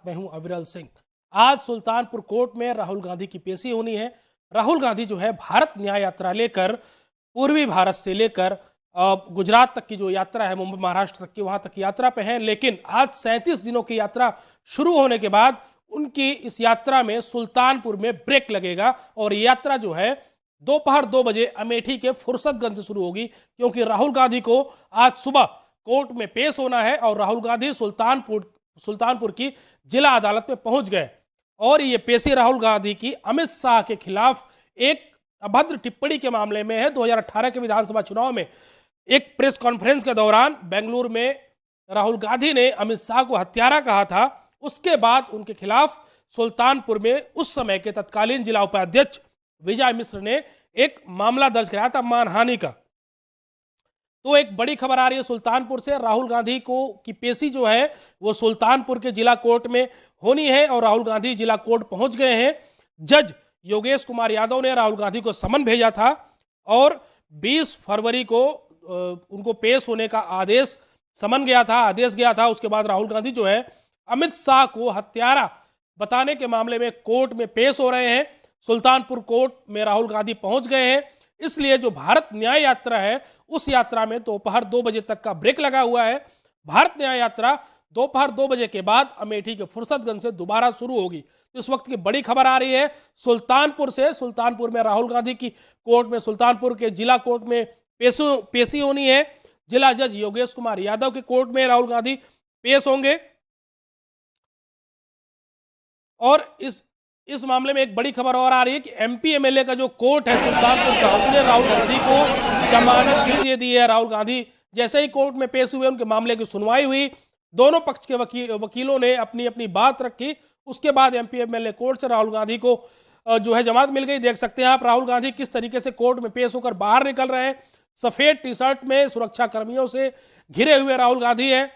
मैं हूं अविरल सिंह। आज सुल्तानपुर कोर्ट में राहुल गांधी की पेशी होनी है। राहुल गांधी जो है भारत न्याय यात्रा लेकर पूर्वी भारत से लेकर गुजरात तक की जो यात्रा है, मुंबई महाराष्ट्र तक की, वहां तक की यात्रा पे हैं। लेकिन आज 37 दिनों की यात्रा शुरू होने के बाद उनकी इस यात्रा में सुल्तानपुर में ब्रेक लगेगा और यात्रा जो है दोपहर 2 बजे अमेठी के फुर्सतगंज से शुरू होगी, क्योंकि राहुल गांधी को आज सुबह कोर्ट में पेश होना है और राहुल गांधी सुल्तानपुर की जिला अदालत में पहुंच गए। और ये पेशी राहुल गांधी की अमित शाह के खिलाफ एक अभद्र टिप्पणी के मामले में है। 2018 के विधानसभा चुनाव में एक प्रेस कॉन्फ्रेंस के दौरान बेंगलुरु में राहुल गांधी ने अमित शाह को हत्यारा कहा था। उसके बाद उनके खिलाफ सुल्तानपुर में उस समय के तत्कालीन जिला उपाध्यक्ष विजय मिश्र ने एक मामला दर्ज कराया था मानहानि का। तो एक बड़ी खबर आ रही है सुल्तानपुर से। राहुल गांधी को की पेशी जो है वो सुल्तानपुर के जिला कोर्ट में होनी है और राहुल गांधी जिला कोर्ट पहुंच गए हैं। जज योगेश कुमार यादव ने राहुल गांधी को समन भेजा था और 20 फरवरी को उनको पेश होने का आदेश गया था। उसके बाद राहुल गांधी जो है अमित शाह को हत्यारा बताने के मामले में कोर्ट में पेश हो रहे हैं। सुल्तानपुर कोर्ट में राहुल गांधी पहुंच गए हैं, इसलिए जो भारत न्याय यात्रा है उस यात्रा में दोपहर 2 बजे तक का ब्रेक लगा हुआ है। भारत न्याय यात्रा दोपहर 2 बजे के बाद अमेठी के फुर्सतगंज से दोबारा शुरू होगी। इस वक्त की बड़ी खबर आ रही है सुल्तानपुर से। सुल्तानपुर में राहुल गांधी की कोर्ट में, सुल्तानपुर के जिला कोर्ट में पेशी होनी है। जिला जज योगेश कुमार यादव के कोर्ट में राहुल गांधी पेश होंगे। और इस मामले में एक बड़ी खबर और आ रही है कि एमपी एमएलए का जो कोर्ट है सुल्तानपुर का, उसने राहुल गांधी को जमानत भी दे दी है। राहुल गांधी जैसे ही कोर्ट में पेश हुए, उनके मामले की सुनवाई हुई, दोनों पक्ष के वकीलों ने अपनी अपनी बात रखी। उसके बाद एमपी एमएलए कोर्ट से राहुल गांधी को जो है जमानत मिल गई। देख सकते हैं आप राहुल गांधी किस तरीके से कोर्ट में पेश होकर बाहर निकल रहे हैं। सफेद टी शर्ट में सुरक्षा कर्मियों से घिरे हुए राहुल गांधी है।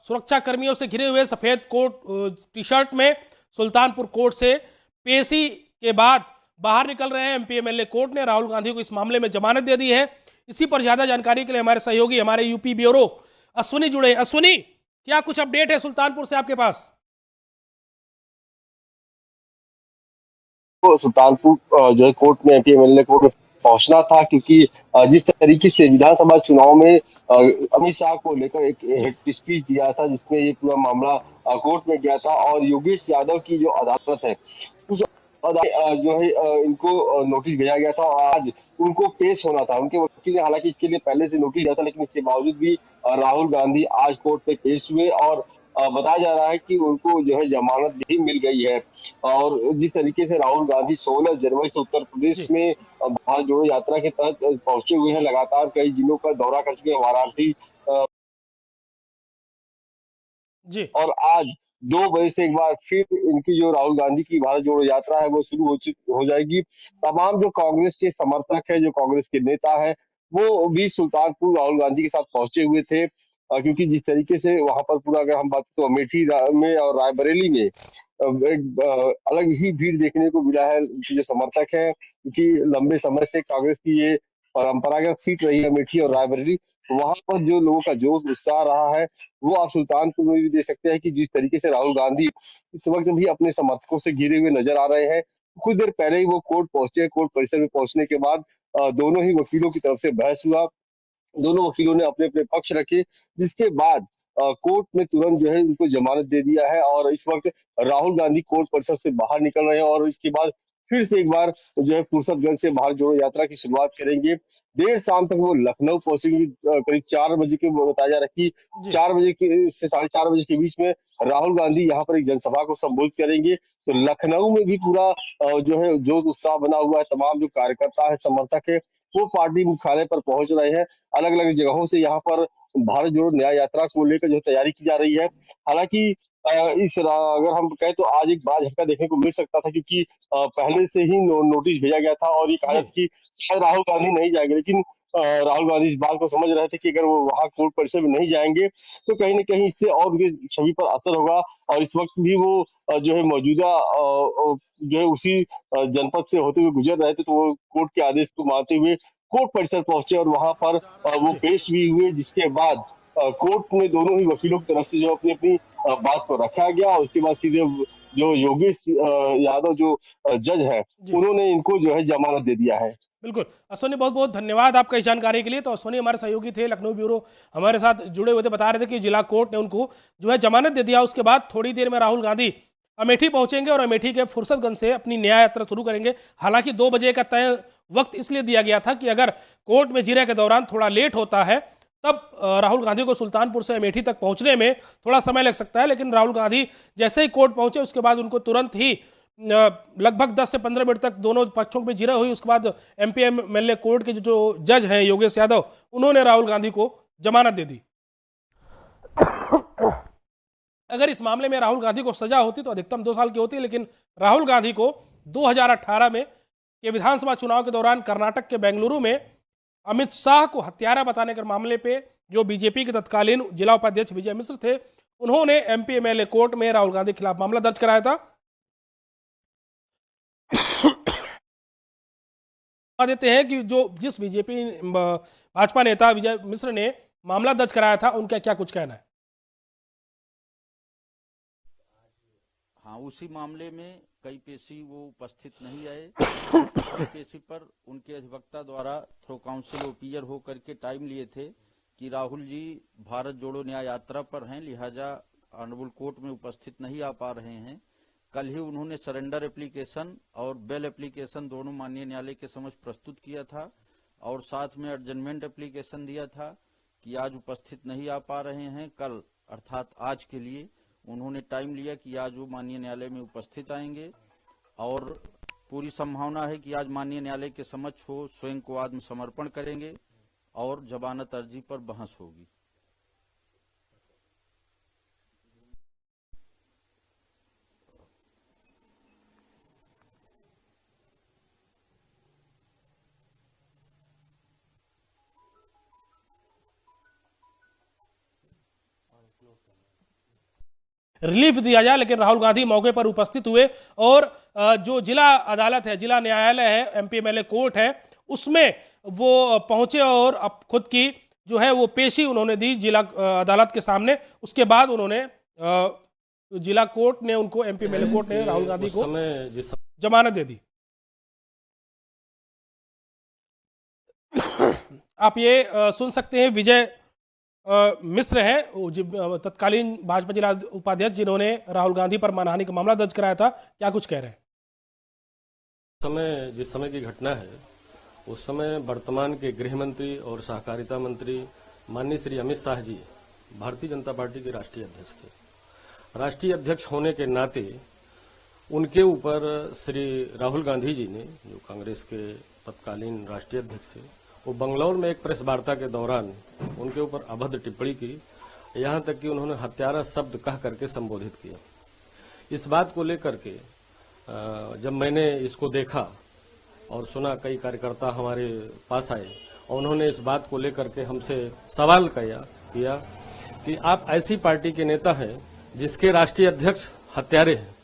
सुरक्षा कर्मियों से घिरे हुए सफेद कोट टी शर्ट में सुल्तानपुर कोर्ट से पेशी के बाद बाहर निकल रहे हैं। एमपी एमएलए कोर्ट ने राहुल गांधी को इस मामले में जमानत दे दी है। इसी पर ज्यादा जानकारी के लिए हमारे सहयोगी, हमारे यूपी ब्यूरो अश्विनी जुड़े। अश्विनी, क्या कुछ अपडेट है सुल्तानपुर से आपके पास? सुल्तानपुर जो है कोर्ट में एमपी एमएलए कोर्ट में पहुंचना था, क्योंकि जिस तरीके से विधानसभा चुनाव में अमित शाह को लेकर एक स्पीच दिया था, जिसमें ये पूरा मामला कोर्ट में गया था और योगेश यादव की जो अदालत है उस जो है इनको नोटिस भेजा गया था और आज उनको पेश होना था। उनके वकील ने हालांकि इसके लिए पहले से नोटिस दिया था, लेकिन इसके बावजूद भी राहुल गांधी आज कोर्ट में पेश हुए और बताया जा रहा है कि उनको जो है जमानत भी मिल गई है। और जिस तरीके से राहुल गांधी 16 जनवरी से उत्तर प्रदेश में भारत जोड़ो यात्रा के तहत पहुंचे हुए हैं, लगातार कई जिलों का दौरा कर चुके हैं, वाराणसी जी। और आज 2 बजे से एक बार फिर इनकी जो राहुल गांधी की भारत जोड़ो यात्रा है वो शुरू हो जाएगी। तमाम जो कांग्रेस के समर्थक है, जो कांग्रेस के नेता है, वो भी सुल्तानपुर राहुल गांधी के साथ पहुंचे हुए थे, क्योंकि जिस तरीके से वहां पर पूरा अगर हम बात तो अमेठी में और रायबरेली में एक अलग ही भीड़ देखने को मिला है। उनके जो समर्थक है, क्योंकि लंबे समय से कांग्रेस की ये परंपरागत सीट रही है अमेठी और रायबरेली, वहां पर जो लोगों का जोश उत्साह रहा है वो आप सुल्तानपुर में भी देख सकते हैं कि जिस तरीके से राहुल गांधी इस वक्त भी अपने समर्थकों से घिरे हुए नजर आ रहे हैं। कुछ देर पहले ही वो कोर्ट पहुंचे। कोर्ट परिसर में पहुंचने के बाद दोनों ही वकीलों की तरफ से बहस हुआ। दोनों वकीलों ने अपने अपने पक्ष रखे, जिसके बाद कोर्ट ने तुरंत जो है उनको जमानत दे दिया है और इस वक्त राहुल गांधी कोर्ट परिसर से बाहर निकल रहे हैं और इसके बाद फिर से एक बार जो है फुर्सतगंज से भारत जोड़ो यात्रा की शुरुआत करेंगे। देर शाम तक वो लखनऊ पहुंचेंगे। करीब 4 बजे के बताया जा रहा है कि 4 बजे के से 4:30 बजे के बीच में राहुल गांधी यहाँ पर एक जनसभा को संबोधित करेंगे। तो लखनऊ में भी पूरा जो है जोश उत्साह बना हुआ है। तमाम जो कार्यकर्ता है, समर्थक है, वो पार्टी मुख्यालय पर पहुंच रहे हैं। अलग अलग जगहों से यहाँ पर भारत जोड़ो न्याय यात्रा को लेकर जो तैयारी की जा रही है। हालांकि अगर हम कहें तो आज एक बड़ा झटका देखने को मिल सकता था, क्योंकि पहले से ही नोटिस भेजा गया था और ये कहा कि शायद राहुल गांधी नहीं जाएंगे, लेकिन राहुल गांधी इस बात को समझ रहे थे कि अगर वो वहां कोर्ट परिसर में नहीं जाएंगे तो कहीं ना कहीं इससे और उनकी छवि पर असर होगा। और इस वक्त भी वो जो है मौजूदा जो है उसी जनपद से होते हुए गुजर रहे थे, तो वो कोर्ट के आदेश को मानते हुए कोर्ट परिसर पहुंचे और वहां पर वो जी पेश भी हुए, जिसके बाद कोर्ट में दोनों ही वकीलों की तरफ से जो अपनी अपनी बात को रखा गया और उसके बाद सीधे जो योगेश यादव जो जज है, जी उन्होंने इनको जो है जमानत दे दिया है। बिल्कुल। अश्वनी, बहुत बहुत धन्यवाद आपका इस जानकारी के लिए। तो अश्वनी हमारे सहयोगी थे, लखनऊ ब्यूरो हमारे साथ जुड़े हुए थे, बता रहे थे कि जिला कोर्ट ने उनको जो है जमानत दे दिया। उसके बाद थोड़ी देर में राहुल गांधी अमेठी पहुंचेंगे और अमेठी के फुर्सतगंज से अपनी न्याय यात्रा शुरू करेंगे। हालांकि 2 बजे का तय वक्त इसलिए दिया गया था कि अगर कोर्ट में जिरह के दौरान थोड़ा लेट होता है तब राहुल गांधी को सुल्तानपुर से अमेठी तक पहुंचने में थोड़ा समय लग सकता है। लेकिन राहुल गांधी जैसे ही कोर्ट पहुंचे उसके बाद उनको तुरंत ही लगभग 10 से 15 मिनट तक दोनों पक्षों के बीच जिरह हुई। उसके बाद एमपी एमएलए कोर्ट के जो जज हैं योगेश यादव, उन्होंने राहुल गांधी को जमानत दे दी। अगर इस मामले में राहुल गांधी को सजा होती तो अधिकतम 2 साल की होती, लेकिन राहुल गांधी को 2018 में के विधानसभा चुनाव के दौरान कर्नाटक के बेंगलुरु में अमित शाह को हत्यारा बताने के मामले पे जो बीजेपी के तत्कालीन जिला उपाध्यक्ष विजय मिश्र थे, उन्होंने एमपी एमएलए कोर्ट में राहुल गांधी के खिलाफ मामला दर्ज कराया था। देते हैं कि जो जिस बीजेपी भाजपा नेता विजय मिश्र ने मामला दर्ज कराया था, उनका क्या कुछ कहना है। हाँ, उसी मामले में कई पेशी वो उपस्थित नहीं आए। दूसरी पेशी पर उनके अधिवक्ता द्वारा थ्रो काउंसिल ओपियर होकर के टाइम लिए थे कि राहुल जी भारत जोड़ो न्याय यात्रा पर हैं, लिहाजा ऑनरेबल कोर्ट में उपस्थित नहीं आ पा रहे हैं। कल ही उन्होंने सरेंडर एप्लीकेशन और बेल एप्लीकेशन दोनों माननीय न्यायालय के समक्ष प्रस्तुत किया था और साथ में एडजमेंट एप्लीकेशन दिया था कि आज उपस्थित नहीं आ पा रहे हैं। कल अर्थात आज के लिए उन्होंने टाइम लिया कि आज वो माननीय न्यायालय में उपस्थित आएंगे और पूरी संभावना है कि आज माननीय न्यायालय के समक्ष वो स्वयं को आत्मसमर्पण करेंगे और जमानत अर्जी पर बहस होगी। रिलीफ दिया जाए, लेकिन राहुल गांधी मौके पर उपस्थित हुए और जो जिला अदालत है, जिला न्यायालय है, एमपी एमएलए कोर्ट है, उसमें वो पहुंचे और अब खुद की जो है वो पेशी उन्होंने दी जिला अदालत के सामने। उसके बाद उन्होंने जिला कोर्ट ने उनको, एमपी एमएलए कोर्ट ने राहुल गांधी को जमानत दे दी। आप ये सुन सकते हैं विजय मिश्र है तत्कालीन भाजपा जिला उपाध्यक्ष, जिन्होंने राहुल गांधी पर मानहानि का मामला दर्ज कराया था। क्या कुछ कह रहे हैं। जिस समय की घटना है उस समय वर्तमान के गृह मंत्री और सहकारिता मंत्री माननीय श्री अमित शाह जी भारतीय जनता पार्टी के राष्ट्रीय अध्यक्ष थे। राष्ट्रीय अध्यक्ष होने के नाते उनके ऊपर श्री राहुल गांधी जी ने, जो कांग्रेस के तत्कालीन राष्ट्रीय अध्यक्ष थे, वो बंगलौर में एक प्रेस वार्ता के दौरान उनके ऊपर अभद्र टिप्पणी की, यहां तक कि उन्होंने हत्यारा शब्द कह करके संबोधित किया। इस बात को लेकर के जब मैंने इसको देखा और सुना, कई कार्यकर्ता हमारे पास आए और उन्होंने इस बात को लेकर के हमसे सवाल किया कि आप ऐसी पार्टी के नेता हैं जिसके राष्ट्रीय अध्यक्ष हत्यारे हैं।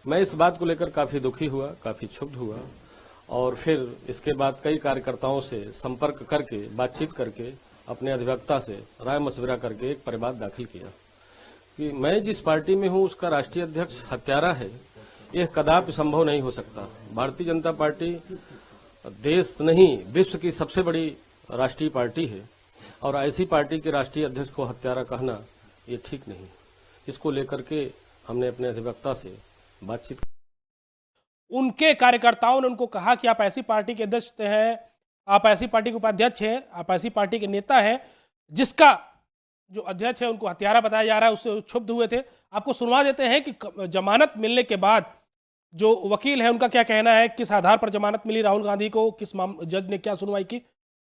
मैं इस बात को लेकर काफी दुखी हुआ, काफी क्षुब्ध हुआ और फिर इसके बाद कई कार्यकर्ताओं से संपर्क करके, बातचीत करके, अपने अधिवक्ता से राय मशविरा करके एक परिवाद दाखिल किया कि मैं जिस पार्टी में हूं उसका राष्ट्रीय अध्यक्ष हत्यारा है, यह कदापि संभव नहीं हो सकता। भारतीय जनता पार्टी देश नहीं विश्व की सबसे बड़ी राष्ट्रीय पार्टी है और ऐसी पार्टी के राष्ट्रीय अध्यक्ष को हत्यारा कहना ये ठीक नहीं। इसको लेकर के हमने अपने अधिवक्ता से बातचीत। उनके कार्यकर्ताओं ने उनको कहा कि आप ऐसी पार्टी के अध्यक्ष हैं, आप ऐसी पार्टी के उपाध्यक्ष हैं, आप ऐसी पार्टी के नेता हैं जिसका जो अध्यक्ष है उनको हत्यारा बताया जा रहा है, उससे क्षुब्ध हुए थे। आपको सुनवा देते हैं कि जमानत मिलने के बाद जो वकील है उनका क्या कहना है, किस आधार पर जमानत मिली राहुल गांधी को, किस जज ने क्या सुनवाई की,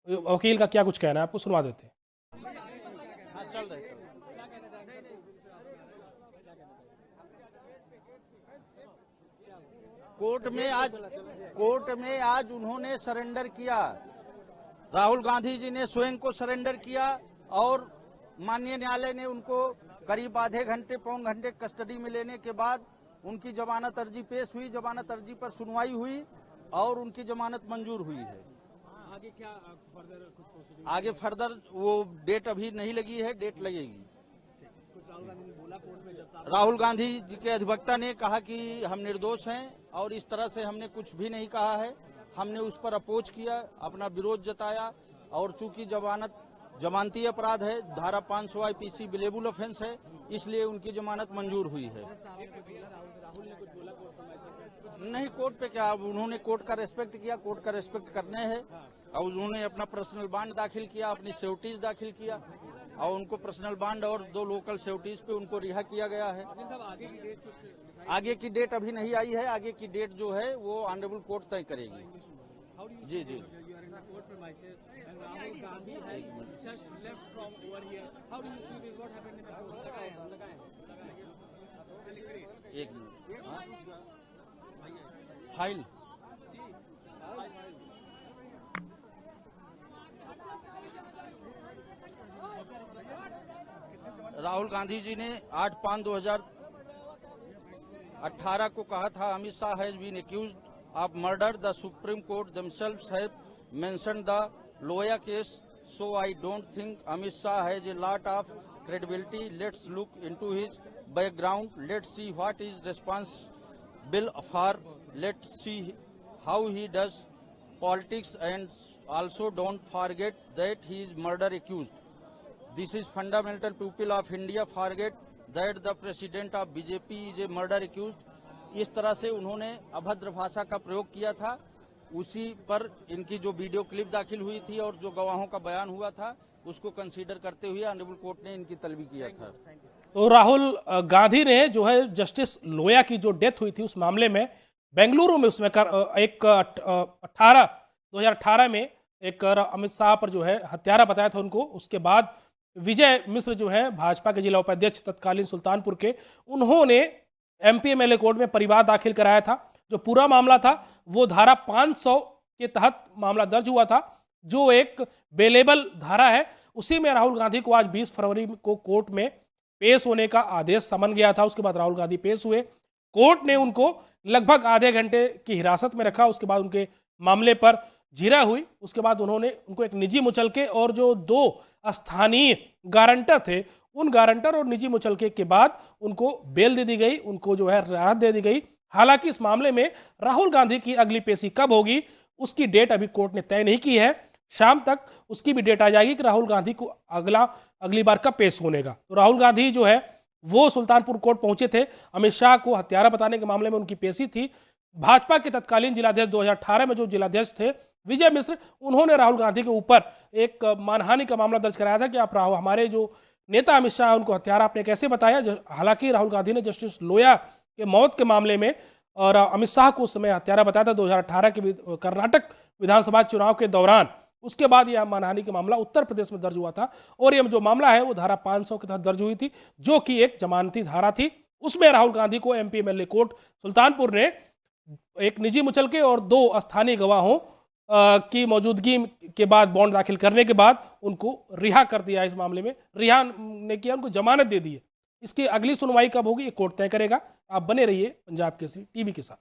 वकील का क्या कुछ कहना है, आपको सुनवा देते हैं। कोर्ट में आज उन्होंने सरेंडर किया राहुल गांधी जी ने स्वयं को सरेंडर किया और माननीय न्यायालय ने उनको करीब आधे घंटे पौन घंटे कस्टडी में लेने के बाद उनकी जमानत अर्जी पेश हुई। जमानत अर्जी पर सुनवाई हुई और उनकी जमानत मंजूर हुई है। आगे क्या फर्दर कुछ प्रोसीडिंग? आगे फर्दर वो डेट अभी नहीं लगी है, डेट लगेगी। कुछ राहुल गांधी ने बोला कोर्ट में जब राहुल गांधी जी के अधिवक्ता ने कहा कि हम निर्दोष हैं और इस तरह से हमने कुछ भी नहीं कहा है। हमने उस पर अपोज किया, अपना विरोध जताया और चूंकि जमानती अपराध है, धारा 500 आईपीसी बिलेबल ऑफेंस है, इसलिए उनकी जमानत मंजूर हुई है। राहुल ने कुछ बोला कोर्ट में? नहीं, कोर्ट पे क्या, उन्होंने कोर्ट का रेस्पेक्ट किया, कोर्ट का रेस्पेक्ट करने हैं और उन्होंने अपना पर्सनल बांड दाखिल किया, अपनी सेफ्टीज दाखिल किया और उनको पर्सनल बांड और 2 लोकल सेफ्टीज पे उनको रिहा किया गया है। आगे की डेट अभी नहीं आई है, आगे की डेट जो है वो ऑनरेबल कोर्ट तय करेगी। जी जी एक मिनट, फाइल राहुल गांधी जी ने 8/5/2018 को कहा था, Amit Shah has been accused of murder. The supreme court themselves have mentioned the Loya case, so I don't think Amit Shah has a lot of credibility. Let's look into his background. Let's see what is responsible for. Let's see how he does politics, and also don't forget that he is murder accused. This is fundamental people of India forget that the president of BJP is a murder accused. इस तरह से उन्होंने अभद्र भाषा का प्रयोग किया था। उसी पर इनकी जो वीडियो क्लिप दाखिल हुई थी और जो गवाहों का बयान हुआ था उसको कंसीडर करते हुए ऑनरेबल कोर्ट ने इनकी तलबी किया था। तो राहुल गांधी ने जो है जस्टिस लोया की जो डेथ हुई थी उस मामले में बेंगलुरु में उसमें 2018 में एक अमित शाह पर जो है हत्यारा बताया था उनको। उसके बाद विजय मिश्र जो है भाजपा के जिला उपाध्यक्ष तत्कालीन सुल्तानपुर के, उन्होंने एमपीएमएलए कोर्ट में परिवाद दाखिल कराया था। जो पूरा मामला था वो धारा 500 के तहत मामला दर्ज हुआ था, जो एक बेलेबल धारा है। उसी में राहुल गांधी को आज 20 फरवरी को कोर्ट में पेश होने का आदेश समन गया था। उसके बाद राहुल गांधी पेश हुए। कोर्ट ने उनको लगभग आधे घंटे की हिरासत में रखा। उसके बाद उनके मामले पर जीरा हुई। उसके बाद उन्होंने उनको एक निजी मुचलके और जो 2 स्थानीय गारंटर थे उन गारंटर और निजी मुचलके के बाद उनको बेल दे दी गई, उनको जो है राहत दे दी गई। हालांकि इस मामले में राहुल गांधी की अगली पेशी कब होगी उसकी डेट अभी कोर्ट ने तय नहीं की है। शाम तक उसकी भी डेट आ जाएगी कि राहुल गांधी को अगली बार कब पेश होने का। तो राहुल गांधी जो है वो सुल्तानपुर कोर्ट पहुंचे थे। अमित शाह को हत्यारा बताने के मामले में उनकी पेशी थी। भाजपा के तत्कालीन जिलाध्यक्ष 2018 में जो जिलाध्यक्ष थे विजय मिश्र, उन्होंने राहुल गांधी के ऊपर एक मानहानि का मामला दर्ज कराया था कि आप हमारे जो नेता अमित शाह उनको हत्यारा आपने कैसे बताया। हालांकि राहुल गांधी ने जस्टिस लोया के मौत के मामले में और अमित शाह को उस समय हत्यारा बताया था 2018 के कर्नाटक विधानसभा चुनाव के दौरान। उसके बाद यह मानहानि का मामला उत्तर प्रदेश में दर्ज हुआ था और यह जो मामला है वो धारा 500 के तहत दर्ज हुई थी, जो कि एक जमानती धारा थी। उसमें राहुल गांधी को एमपीएमएलए कोर्ट सुल्तानपुर ने एक निजी मुचलके और 2 स्थानीय गवाहों की मौजूदगी के बाद बॉन्ड दाखिल करने के बाद उनको रिहा कर दिया। इस मामले में रिहा ने किया, उनको जमानत दे दी है। इसकी अगली सुनवाई कब होगी ये कोर्ट तय करेगा। आप बने रहिए पंजाब केसरी टीवी के साथ।